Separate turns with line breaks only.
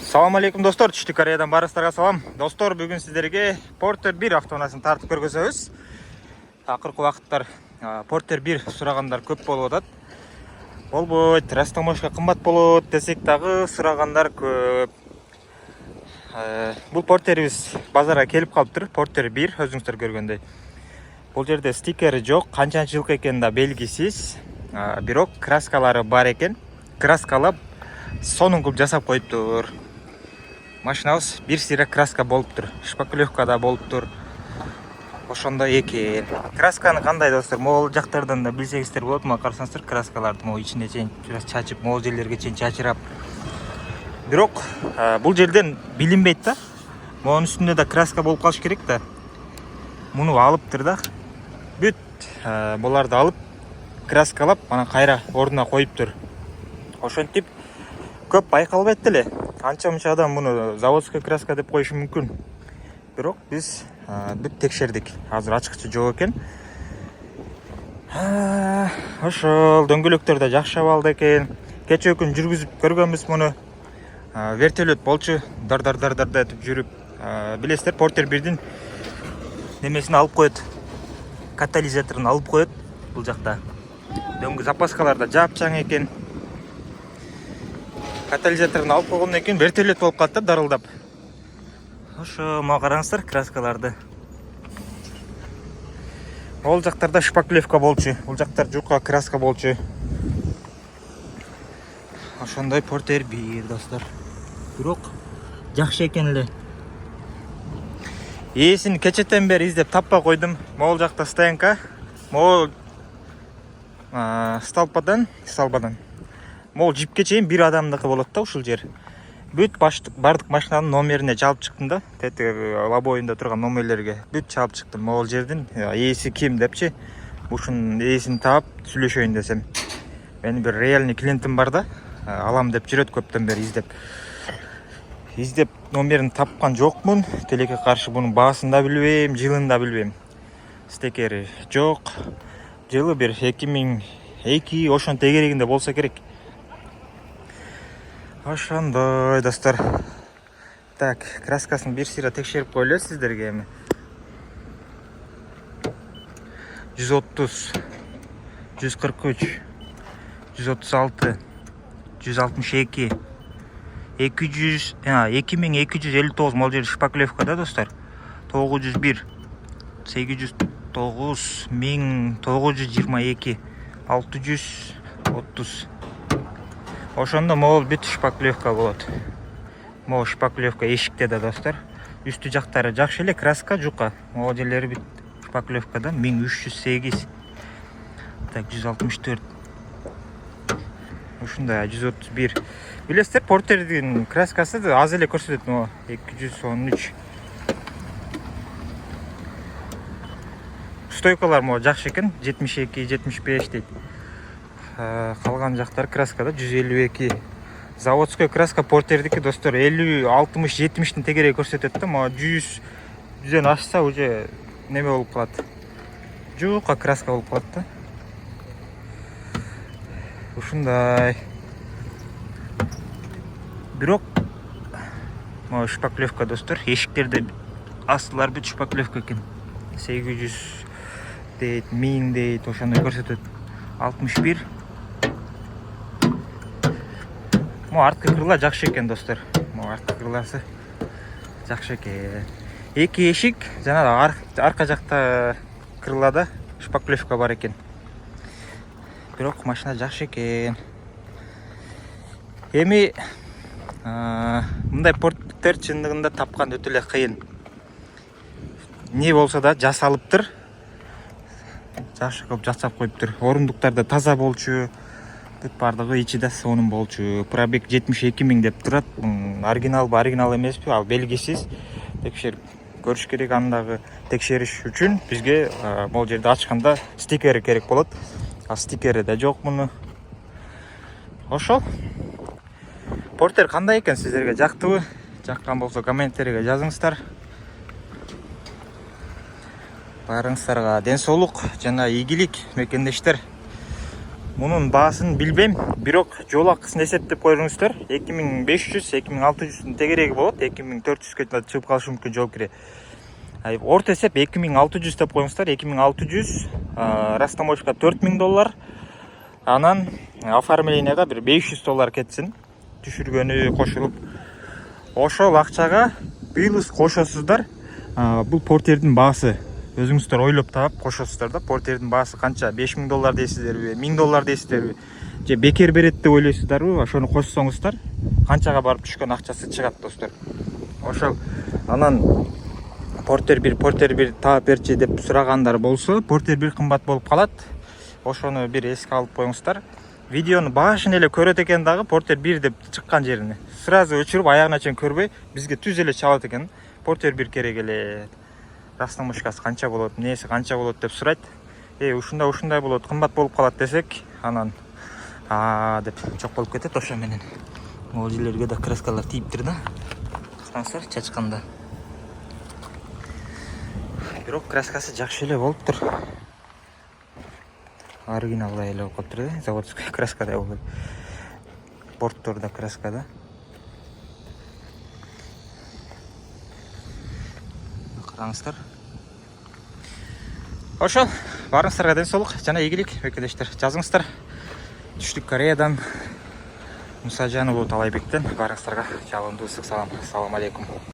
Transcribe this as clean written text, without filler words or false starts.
Салам алейкум достор, Түштүк Кореядан барыңыздарга салам. Достор, бүгүн сиздерге Porter 1 автоунаасын тартып көргөзөбүз. Акыркы убакыттар Porter 1 сурагандар көп болуп атат. Болбойт, растамашка кымбат болот десек дагы сурагандар көп. Бул Porter'ибиз базарга келип калыптыр. Porter 1 өзүңүздөр көргөндөй. Бул жерде стикери жок, канчанчы жылкы экени да белгисиз. Бирок краскалары бар экен. Краскалап сонун кылып жасап коюптур. Машинабыз бир сыйра краска болуптур. Шпаклевка да болуптур. Ошондой экен. Красканы кандай достор? Могул жактардан да билсеңиздер болот. Мына карасаңыздар, краскаларды могу ичине чейин чачып, могул жерлерге чейин чачырап. Бирок бул жерден билинбейт да. Монун үстүндө да краска болуп калыш керек да. Муну алыптыр да. Бүт буларды алып краскалап, анан кайра ордуна коюптур. Ошентип көп байкалбайт деле. Анча-мынча адам муну заводской краска деп коюшу мүмкүн. Бирок биз бүт текшердик. Азыр ачкычы жок экен. Ошол дөңгөлөктөр да жакшы абалда экен. Кечээ күн жүргүзүп көргөнбүз муну. Вертолет болчу, дар этип жүрүп. Билесиздер, Porter 1дин немесин алып коет. Катализаторун алып коет бул жакта. Дөңгө запаскалар да жапчаң экен. Катализаторун алып койгондон кийин вертолет болуп калат да дарылдап. Ошо мага караңыздар краскаларды. Ол жактарда шпаклевка болчу, бул жактар жука краска болчу. Ошондой Porter 1 достор. Бирок жакшы экен эле. Ээсин кечетен бери издеп таппай койдум. Могул жакта стоянка, могул столбадан. Могул жипке чейин бир адамдыкы болот да ушул жер. Бүт бардык машинанын номерине чалып чыктым да. Лабоюнда турган номерлерге бүт чалып чыктым. Могул жердин ээси ким депчи. Ушунун ээсин таап сүйлөшөйүн десем. Менин бир реальный клиентим бар да. Алам деп жүрөт көптөн бери издеп номерин тапкан жокмун. Телекке каршы бунун баасын да билбейм, жылын да билбейм. Стекери жок. Жылы бир 2002 ошон тегерегинде болсо керек. Ошондой достор. Так, краскасын бир сыйра текшерип коелу сиздерге эми. 130, 143, 136, 162, 200, 2259 могул жер шпаклевка да достор. 901, 809, 1922, 630. Ошондо могул бүт шпаклевка болот. Могул шпаклевка эшикте да достор. Үстү жактары жакшы эле, краска жука. Могул жерлери бүт шпаклевкада 1308. Так, 164. Ушундай 131. Билесиздер, Porter'дин краскасы аз эле көрсөтөт. Могу 213. Стойкалар могу жакшы экен, 72, 75 дейт. Калган жактар краскада 152. Заводской краска Porter'дики достор 50, 60, 70тин тегереги көрсөтөт да. Могу 100ден ашса уже неме болуп калат. Жука краска болуп калат да. Ушундай. Бирок могу шпаклевка достор, эшиктерде астылар бүт шпаклевка экен. 800 дейт, 1000 дейт, ошондой көрсөтөт. 61. Могу арткы крыла жакшы экен достор. Могу арткы крыласы жакшы экен. Эки эшик, жана арка жакта крылада шпаклевка бар экен. Бирок машина жакшы экен. Эми мындай Porter чындыгында тапкан өтө эле кыйын. Не болсо да жасалыптыр. Жакшы кылып жасап коюптур. Орундуктар да таза болчу. Бүт бардыгы ичи да сонун болчу. Пробег 72.000 деп турат. Оригиналбы, оригинал эмеспи, ал белгисиз. Текшерип көрүш керек. Андагы текшериш үчүн бизге могул жерди ачканда стикери керек болот. А стикери да жок муну. Ошол. Porter кандай экен, сиздерге жактыбы? Жаккан болсо комменттерге жазыңыздар. Барыңыздарга ден соолук жана ийгилик мекендештер. Мунун баасын билбейм, бирок жол акысын эсептеп коюңуздар. 2500-2600 тегереги болот. 2400ге чыгып калышы мүмкүн жол кире. Орто эсеп 2600 деп коюңуздар. 2600, растаможка $4000. Анан оформленияга бир $500 кетсин. Түшүргөнү кошулуп. Ошол акчага быйыл кошосуздар. Бул портердин баасы. Өзүңүздөр ойлоп таап кошосуздар да. Портердин баасы канча? $5000 дейсиздерби, $1000 дейсиздерби? Же бекер берет деп ойлойсуздарбы? Ошону кошсоңуздар, канчага барып түшкөн акчасы чыгат достор. Ошол анан Портер 1 таап берчи деп сурагандар болсо, Портер 1 кымбат болуп калат. Ошону бир эске алып коюңуздар. Видеону башын эле көрөт экен дагы Портер 1 деп чыккан жерине. Сразу өчүрүп аягына чейин көрбөй, бизге түз эле чабат экен. Портер 1 керек эле. Растаможкасы канча болот, нээси канча болот деп сурайт. Ушундай болот, кымбат болуп калат десек, анан деп чок болуп кетет ошо менен. Могу жерлерге да краскалар тийиптир да. Кыскансыр чачканда. Бирок краскасы жакшы эле болуптур. Оригиналдай эле болуп калыптыр да, заводской краскадай болот. Бортторда краска да. Караңыздар. Ошол, барыңыздарга ден соолук жана ийгилик мекендештер. Жазыңыздар. Түштүк Кореядан Мусажанов Талайбектен барыңыздарга жалындуу ысык салам. Ассаламу алейкум.